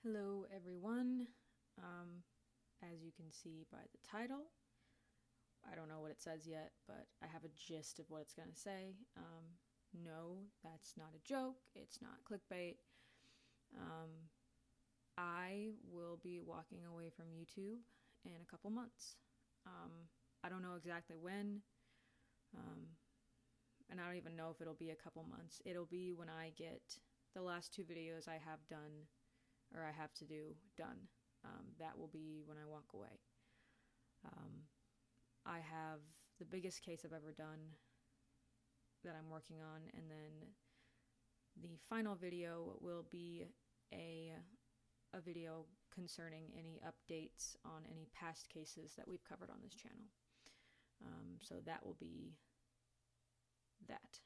Hello everyone. As you can see by the title, I don't know what it says yet, but I have a gist of what it's going to say. No, that's not a joke. It's not clickbait. I will be walking away from YouTube in a couple months. I don't know exactly when, and I don't even know if it'll be a couple months. It'll be when I get the last 2 videos I have done, or I have to do done. That will be when I walk away. I have the biggest case I've ever done that I'm working on, and then the final video will be a video concerning any updates on any past cases that we've covered on this channel. So that will be that.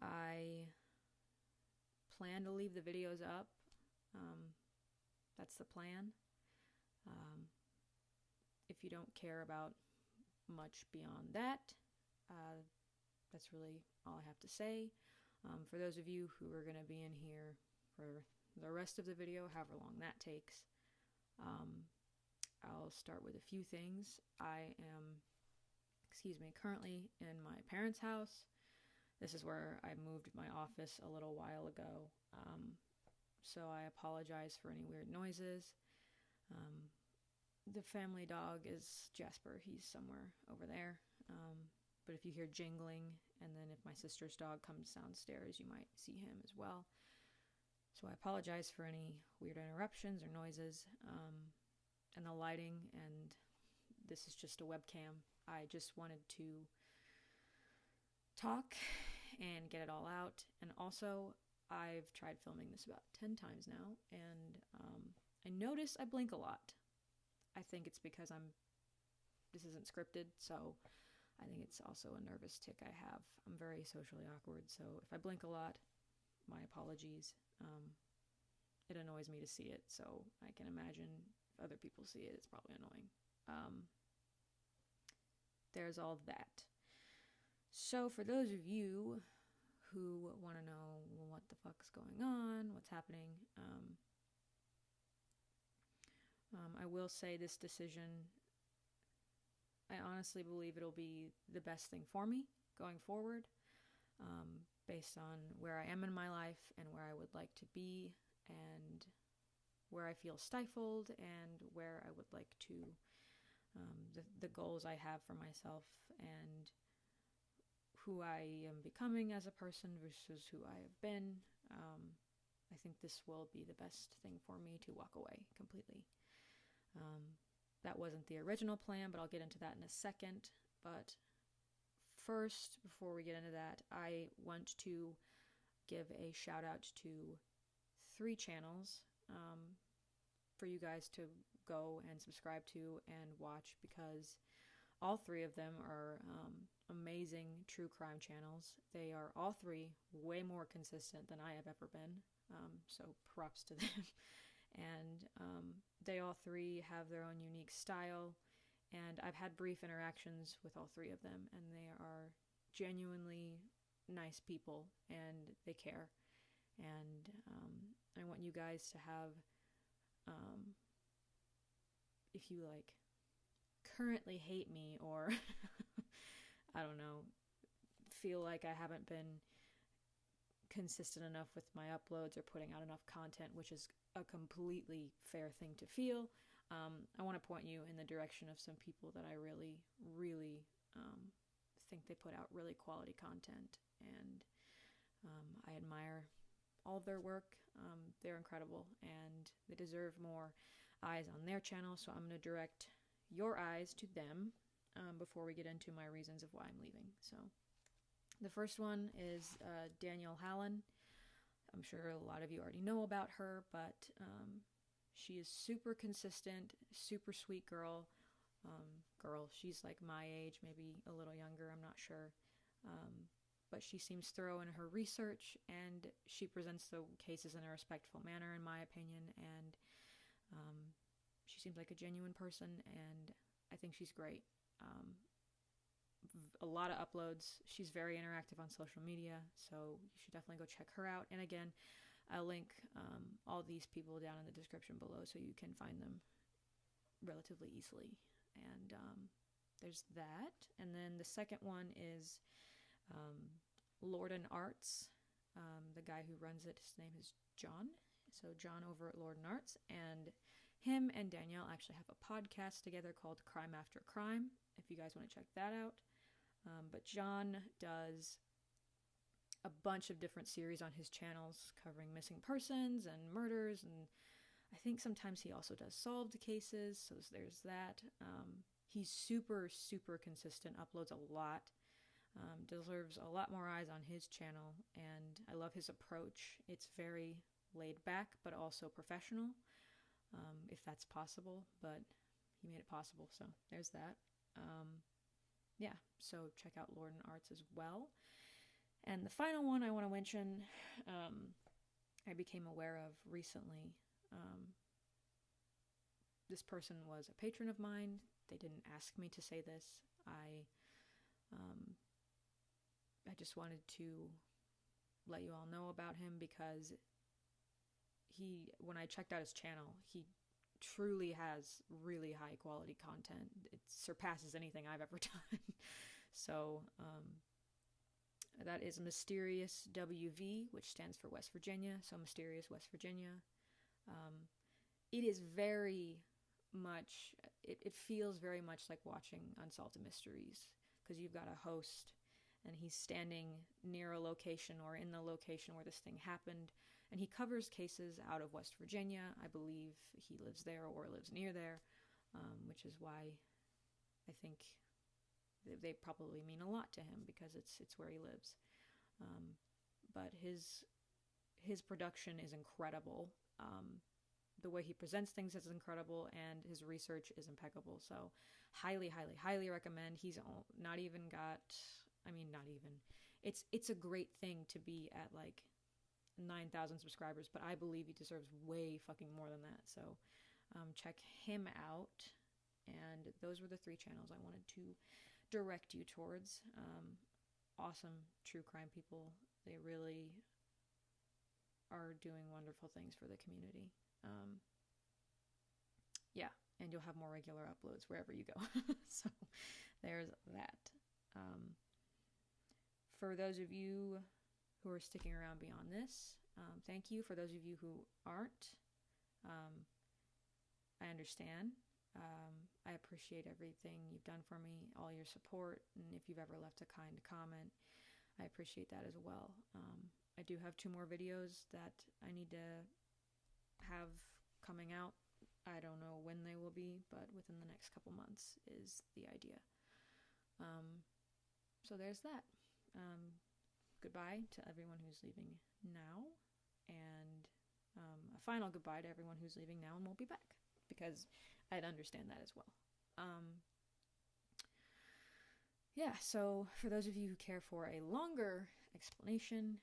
I plan to leave the videos up. That's the plan. If you don't care about much beyond that, that's really all I have to say. For those of you who are going to be in here for the rest of the video, however long that takes, I'll start with a few things. I am, currently in my parents' house. This is where I moved my office a little while ago, so I apologize for any weird noises. The family dog is Jasper. He's somewhere over there. But if you hear jingling, and then if my sister's dog comes downstairs, you might see him as well. So I apologize for any weird interruptions or noises, and the lighting, and this is just a webcam. I just wanted to talk and get it all out. And also, I've tried filming this about 10 times now, and I notice I blink a lot. I think it's because this isn't scripted, so I think it's also a nervous tick I have. I'm very socially awkward, so if I blink a lot, my apologies. It annoys me to see it, so I can imagine if other people see it, it's probably annoying. There's all that. So for those of you who want to know what the fuck's going on, what's happening, I will say this decision, I honestly believe it'll be the best thing for me going forward, based on where I am in my life and where I would like to be, and where I feel stifled, and where I would like to, the goals I have for myself, and who I am becoming as a person versus who I have been. I think this will be the best thing for me to walk away completely. That wasn't the original plan, but I'll get into that in a second. But first, before we get into that, I want to give a shout out to 3 channels for you guys to go and subscribe to and watch, because all 3 of them are amazing true crime channels. They are all 3 way more consistent than I have ever been, so props to them. And they all 3 have their own unique style, and I've had brief interactions with all 3 of them, and they are genuinely nice people, and they care. And I want you guys to have, if you currently hate me, or I don't know, feel like I haven't been consistent enough with my uploads or putting out enough content, which is a completely fair thing to feel, I want to point you in the direction of some people that I really, really think they put out really quality content, and I admire all of their work. They're incredible, and they deserve more eyes on their channel, so I'm going to direct your eyes to them before we get into my reasons of why I'm leaving. So the first one is Danielle Hallen. I'm sure a lot of you already know about her, but she is super consistent, super sweet girl. She's like my age, maybe a little younger, I'm not sure. But she seems thorough in her research, and she presents the cases in a respectful manner, in my opinion, and she seems like a genuine person, and I think she's great. A lot of uploads. She's very interactive on social media, so you should definitely go check her out. And again, I'll link all these people down in the description below so you can find them relatively easily. And there's that. And then the second one is Lord and Arts. The guy who runs it, his name is John. So John over at Lord and Arts. And him and Danielle actually have a podcast together called Crime After Crime, if you guys want to check that out. But John does a bunch of different series on his channels covering missing persons and murders, and I think sometimes he also does solved cases, so there's that. He's super, super consistent, uploads a lot, deserves a lot more eyes on his channel, and I love his approach. It's very laid back, but also professional, if that's possible, but he made it possible, so there's that. Yeah, so check out Lord and Arts as well. And the final one I want to mention, I became aware of recently. This person was a patron of mine. They didn't ask me to say this. I just wanted to let you all know about him because when I checked out his channel, he truly has really high quality content. It surpasses anything I've ever done. So, that is Mysterious WV, which stands for West Virginia, so Mysterious West Virginia. It is very much, it feels very much like watching Unsolved Mysteries, because you've got a host, and he's standing near a location or in the location where this thing happened, and he covers cases out of West Virginia. I believe he lives there or lives near there, which is why I think they probably mean a lot to him, because it's where he lives. But his production is incredible. The way he presents things is incredible, and his research is impeccable. So highly, highly, highly recommend. He's not even got, not even. It's a great thing to be at like 9,000 subscribers, but I believe he deserves way fucking more than that. So check him out. And those were the 3 channels I wanted to direct you towards. Awesome true crime people. They really are doing wonderful things for the community. Yeah, and you'll have more regular uploads wherever you go. So there's that. For those of you who are sticking around beyond this, thank you. For those of you who aren't, I understand. I appreciate everything you've done for me, all your support, and if you've ever left a kind comment, I appreciate that as well. I do have 2 more videos that I need to have coming out. I don't know when they will be, but within the next couple months is the idea. So there's that. Goodbye to everyone who's leaving now, and a final goodbye to everyone who's leaving now and won't be back, because I'd understand that as well. Yeah, so for those of you who care for a longer explanation,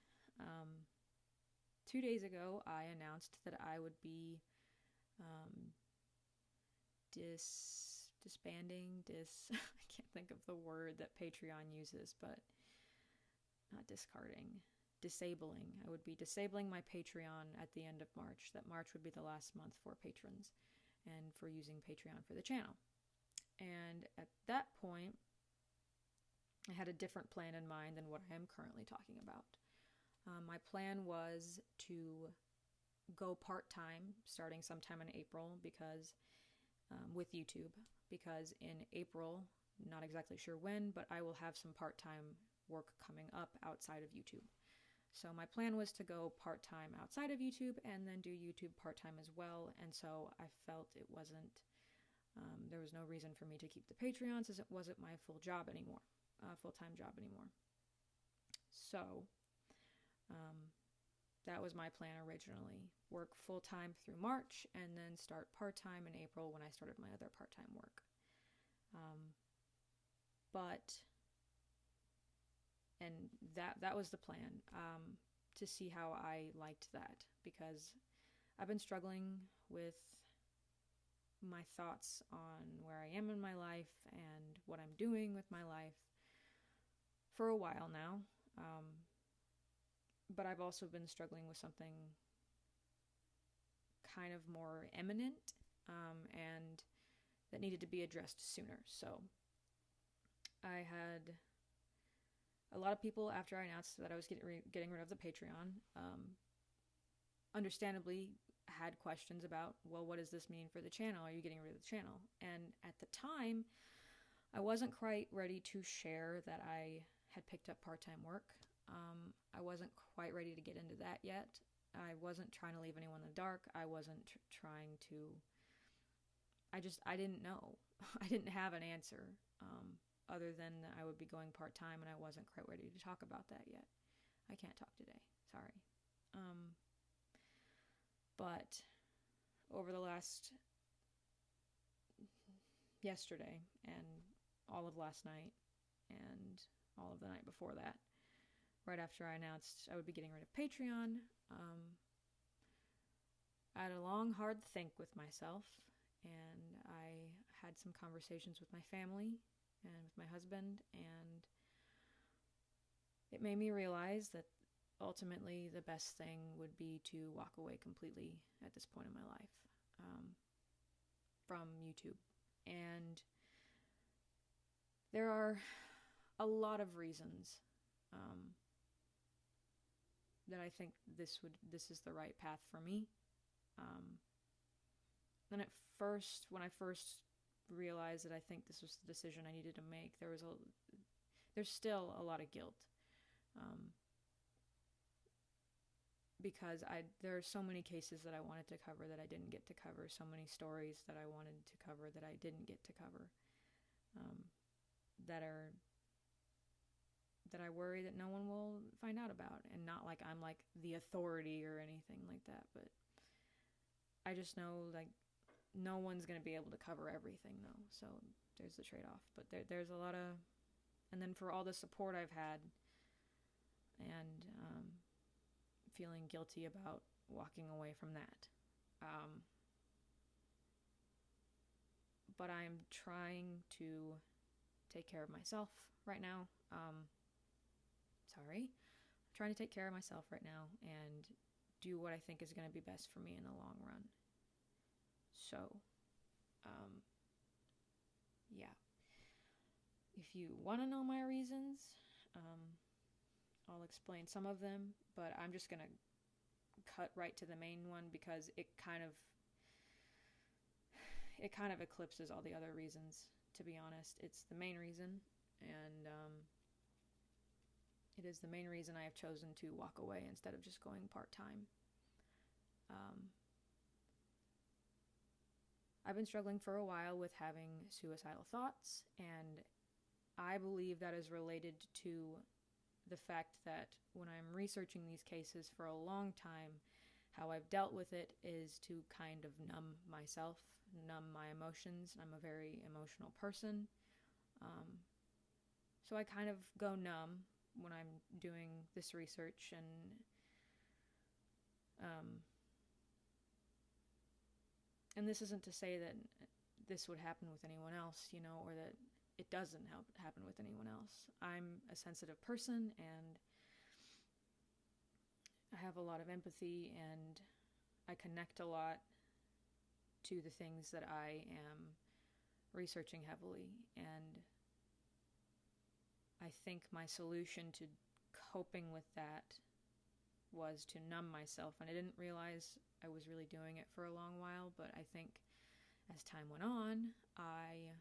2 days ago I announced that I would be disbanding, I can't think of the word that Patreon uses, but not discarding, disabling. I would be disabling my Patreon at the end of March. That March would be the last month for patrons and for using Patreon for the channel. And at that point, I had a different plan in mind than what I am currently talking about. My plan was to go part-time starting sometime in April, because with YouTube, because in April, not exactly sure when, but I will have some part-time work coming up outside of YouTube. So my plan was to go part-time outside of YouTube and then do YouTube part-time as well. And so I felt it wasn't, there was no reason for me to keep the Patreons, as it wasn't my full-time job anymore. So that was my plan originally. Work full-time through March and then start part-time in April when I started my other part-time work. And that was the plan, to see how I liked that, because I've been struggling with my thoughts on where I am in my life and what I'm doing with my life for a while now. But I've also been struggling with something kind of more imminent, and that needed to be addressed sooner. So I had a lot of people, after I announced that I was getting rid of the Patreon, understandably had questions about, well, what does this mean for the channel? Are you getting rid of the channel? And at the time, I wasn't quite ready to share that I had picked up part-time work. I wasn't quite ready to get into that yet. I wasn't trying to leave anyone in the dark. I wasn't trying to... I didn't know. I didn't have an answer, other than that I would be going part-time, and I wasn't quite ready to talk about that yet. I can't talk today. Sorry. But over the last... yesterday, and all of last night, and all of the night before that, right after I announced I would be getting rid of Patreon, I had a long, hard think with myself, and I had some conversations with my family and with my husband, and it made me realize that ultimately the best thing would be to walk away completely at this point in my life, from YouTube. And there are a lot of reasons that I think this is the right path for me. And at first, when I first realized that I think this was the decision I needed to make, there's still a lot of guilt, because there are so many cases that I wanted to cover that I didn't get to cover, so many stories that I wanted to cover that I didn't get to cover, that I worry that no one will find out about. And not like I'm like the authority or anything like that, but I just know like no one's going to be able to cover everything though, so there's the trade-off. But there's a lot of... And then for all the support I've had, and feeling guilty about walking away from that. But I'm trying to take care of myself right now. I'm trying to take care of myself right now and do what I think is going to be best for me in the long run. So, yeah. If you want to know my reasons, I'll explain some of them, but I'm just going to cut right to the main one because it kind of eclipses all the other reasons, to be honest. It's the main reason, and it is the main reason I have chosen to walk away instead of just going part-time. I've been struggling for a while with having suicidal thoughts, and I believe that is related to the fact that when I'm researching these cases for a long time, how I've dealt with it is to kind of numb myself, numb my emotions. I'm a very emotional person. So I kind of go numb when I'm doing this research, and this isn't to say that this would happen with anyone else, or that it doesn't happen with anyone else. I'm a sensitive person, and I have a lot of empathy, and I connect a lot to the things that I am researching heavily. And I think my solution to coping with that was to numb myself, and I didn't realize I was really doing it for a long while, but I think as time went on, I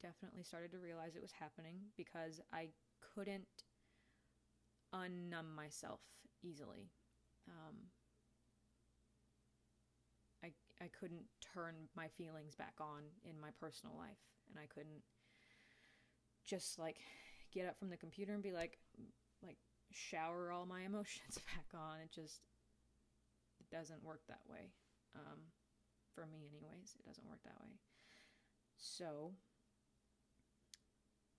definitely started to realize it was happening because I couldn't unnumb myself easily. I couldn't turn my feelings back on in my personal life, and I couldn't just get up from the computer and be like shower all my emotions back on. It doesn't work that way. For me anyways, it doesn't work that way. So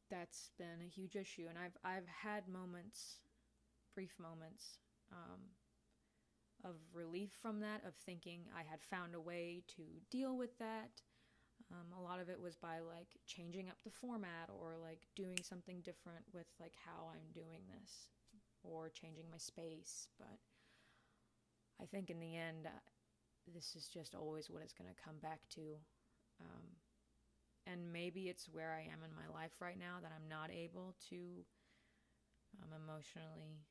that's been a huge issue, and I've had moments, brief moments, of relief from that, of thinking I had found a way to deal with that. A lot of it was by changing up the format, or doing something different with how I'm doing this, or changing my space. But I think in the end, this is just always what it's going to come back to. And maybe it's where I am in my life right now that I'm not able to emotionally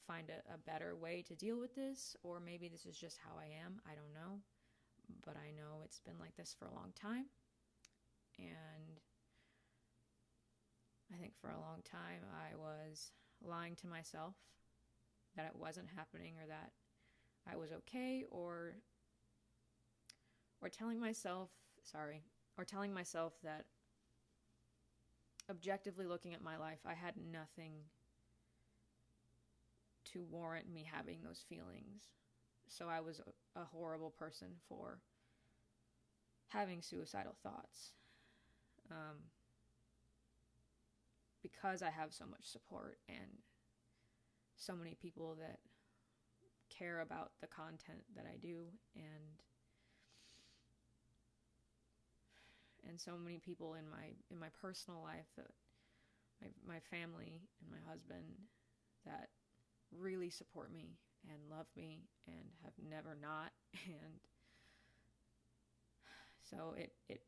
find a better way to deal with this, or maybe this is just how I am. I don't know. But I know it's been like this for a long time. And I think for a long time I was lying to myself that it wasn't happening, or that I was okay, or telling myself that objectively looking at my life, I had nothing to warrant me having those feelings. So I was a horrible person for having suicidal thoughts. Because I have so much support and so many people that care about the content that I do, and so many people in my personal life, my family and my husband, that really support me and love me and have never not. And so it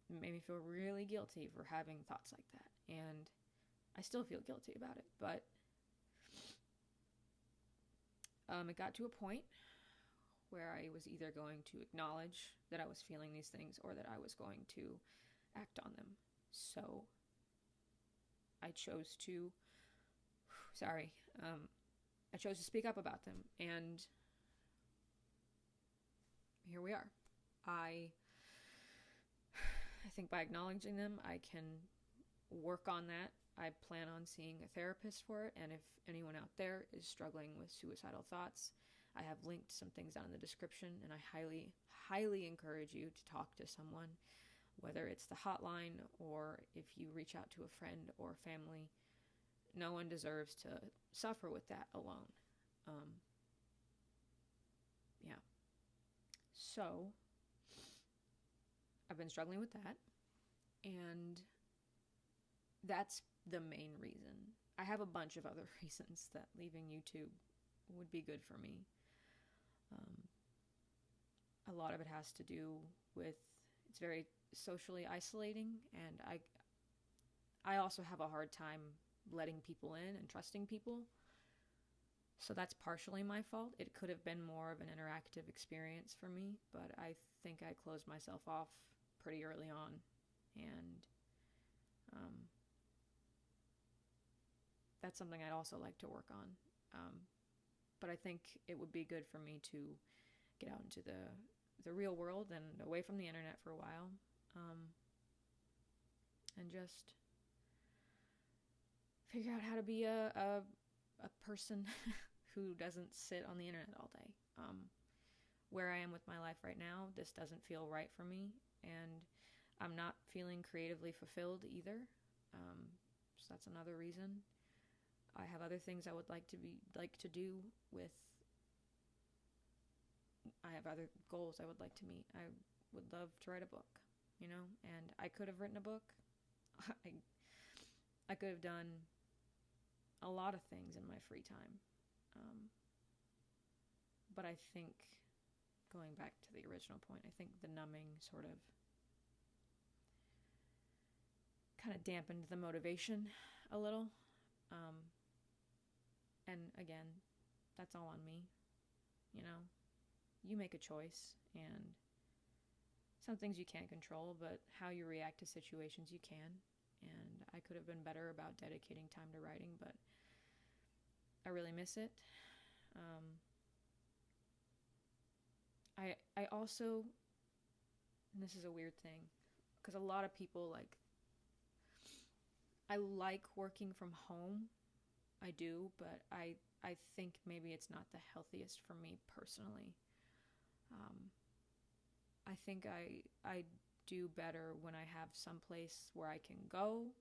made me feel really guilty for having thoughts like that, and I still feel guilty about it. But it got to a point where I was either going to acknowledge that I was feeling these things, or that I was going to act on them. So I chose to speak up about them, and here we are. I think by acknowledging them, I can work on that. I plan on seeing a therapist for it, and if anyone out there is struggling with suicidal thoughts, I have linked some things down in the description, and I highly, highly encourage you to talk to someone, whether it's the hotline or if you reach out to a friend or family. No one deserves to suffer with that alone. So I've been struggling with that, and that's the main reason. I have a bunch of other reasons that leaving YouTube would be good for me. A lot of it has to do with, it's very socially isolating, and I also have a hard time letting people in and trusting people. So that's partially my fault. It could have been more of an interactive experience for me, but I think I closed myself off pretty early on, and that's something I'd also like to work on. But I think it would be good for me to get out into the real world and away from the internet for a while, and just figure out how to be a person who doesn't sit on the internet all day. Where I am with my life right now, this doesn't feel right for me, and I'm not feeling creatively fulfilled either. So that's another reason. I have other things I would like to do with. I have other goals I would like to meet. I would love to write a book, and I could have written a book. I could have done a lot of things in my free time. But I think, going back to the original point, I think the numbing sort of kind of dampened the motivation a little. And again, that's all on me. You make a choice, and some things you can't control, but how you react to situations you can. And I could have been better about dedicating time to writing, but I really miss it. I also, and this is a weird thing, because a lot of people I like working from home. I do, but I think maybe it's not the healthiest for me personally. I think I do better when I have some place where I can go,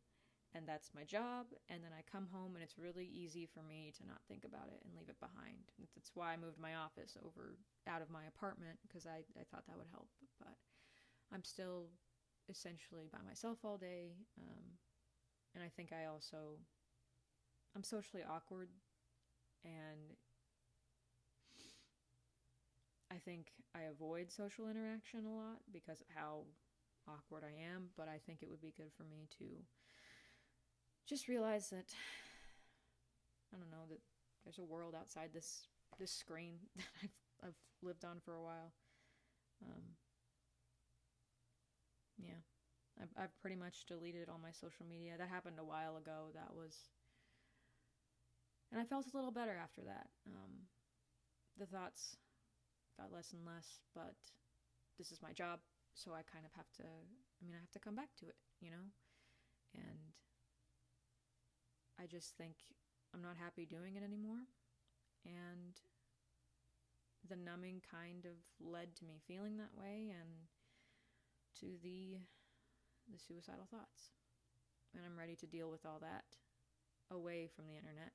and that's my job, and then I come home and it's really easy for me to not think about it and leave it behind. That's why I moved my office out of my apartment, because I thought that would help. But I'm still essentially by myself all day, and I think I'm socially awkward And I think I avoid social interaction a lot because of how awkward I am, but I think it would be good for me to just realize that, I don't know, that there's a world outside this screen that I've lived on for a while. Yeah, I've pretty much deleted all my social media. That happened a while ago. And I felt a little better after that. The thoughts got less and less, but this is my job, so I kind of have to, I have to come back to it, and I just think I'm not happy doing it anymore, and the numbing kind of led to me feeling that way and to the suicidal thoughts. And I'm ready to deal with all that away from the internet.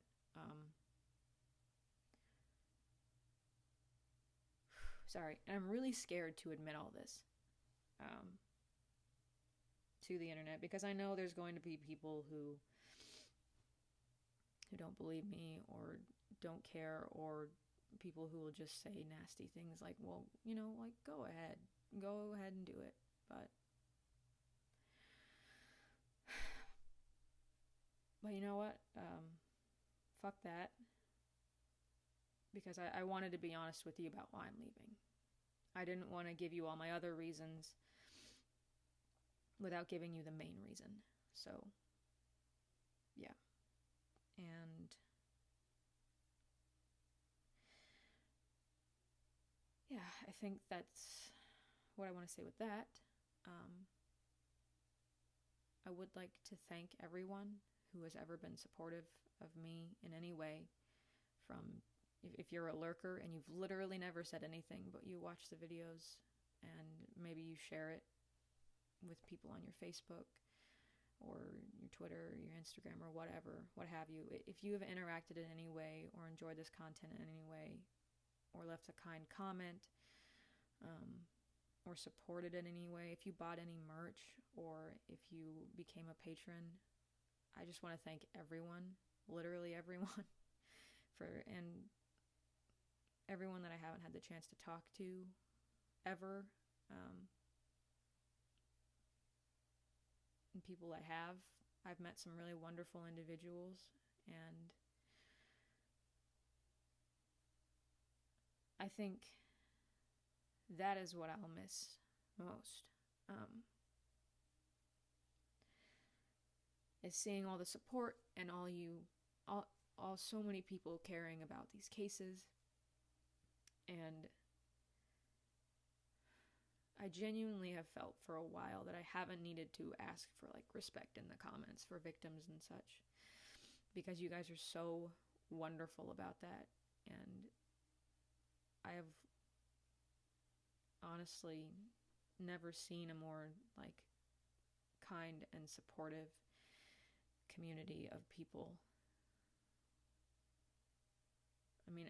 Sorry, and I'm really scared to admit all this to the internet, because I know there's going to be people who don't believe me or don't care, or people who will just say nasty things like, well, like, go ahead and do it. But you know what? Fuck that. Because I wanted to be honest with you about why I'm leaving. I didn't want to give you all my other reasons without giving you the main reason. So, yeah. And yeah, I think that's what I want to say with that. I would like to thank everyone who has ever been supportive of me in any way. From if you're a lurker and you've literally never said anything, but you watch the videos and maybe you share it with people on your Facebook or your Twitter, or your Instagram, or whatever, what have you. If you have interacted in any way or enjoyed this content in any way, or left a kind comment, or supported in any way, if you bought any merch, or if you became a patron, I just want to thank everyone, literally everyone, and everyone that I haven't had the chance to talk to ever, and people I have. I've met some really wonderful individuals, and I think that is what I'll miss most. Is seeing all the support and all so many people caring about these cases. And I genuinely have felt for a while that I haven't needed to ask for like respect in the comments for victims and such, because you guys are so wonderful about that. And I have honestly never seen a more like kind and supportive community of people.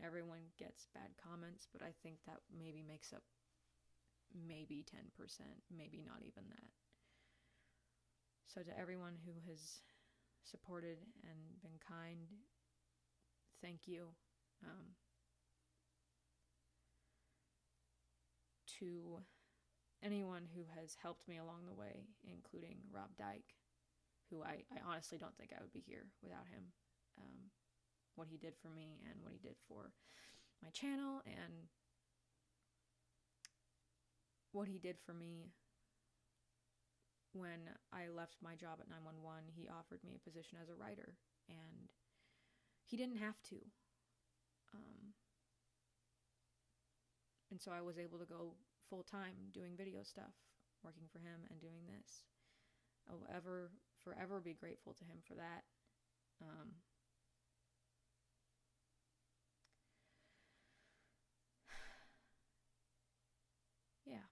Everyone gets bad comments, but I think that maybe makes up maybe 10%, maybe not even that. So to everyone who has supported and been kind, thank you. To anyone who has helped me along the way, including Rob Dyke, who I honestly don't think I would be here without him. What he did for me and what he did for my channel, and what he did for me when I left my job at 911. He offered me a position as a writer, and he didn't have to. And so I was able to go full-time doing video stuff, working for him and doing this. I'll forever be grateful to him for that. Yeah.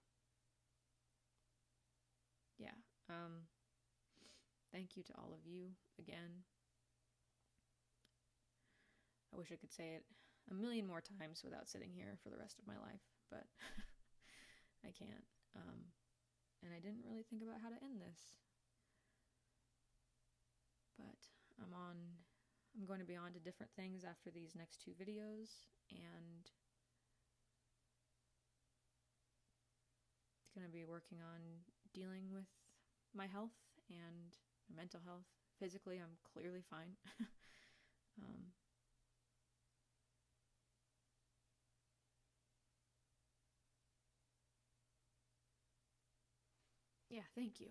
Thank you to all of you again. I wish I could say it a million more times without sitting here for the rest of my life, but I can't. And I didn't really think about how to end this. But I'm on I'm going to be on to different things after these next 2 videos, and going to be working on dealing with my health and my mental health. Physically, I'm clearly fine. Yeah, thank you.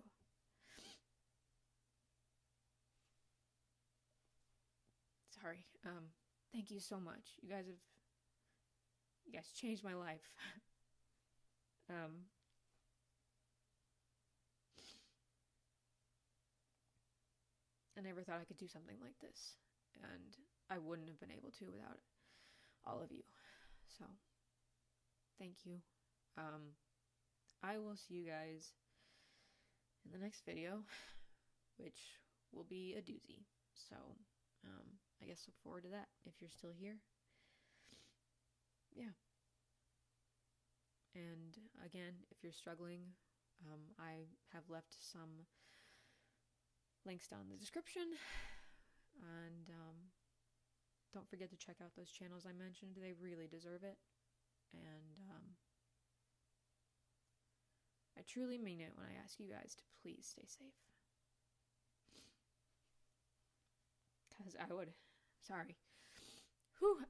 Sorry. Thank you so much. You guys changed my life. I never thought I could do something like this, and I wouldn't have been able to without all of you. So, thank you. I will see you guys in the next video, which will be a doozy. So, I guess look forward to that if you're still here. Yeah. And again, if you're struggling, I have left some links down in the description. And don't forget to check out those channels I mentioned. They really deserve it. And I truly mean it when I ask you guys to please stay safe. Because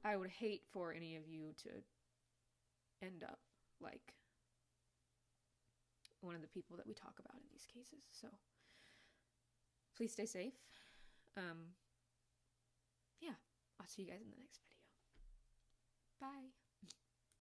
I would hate for any of you to end up like one of the people that we talk about in these cases. So please stay safe. Yeah, I'll see you guys in the next video. Bye.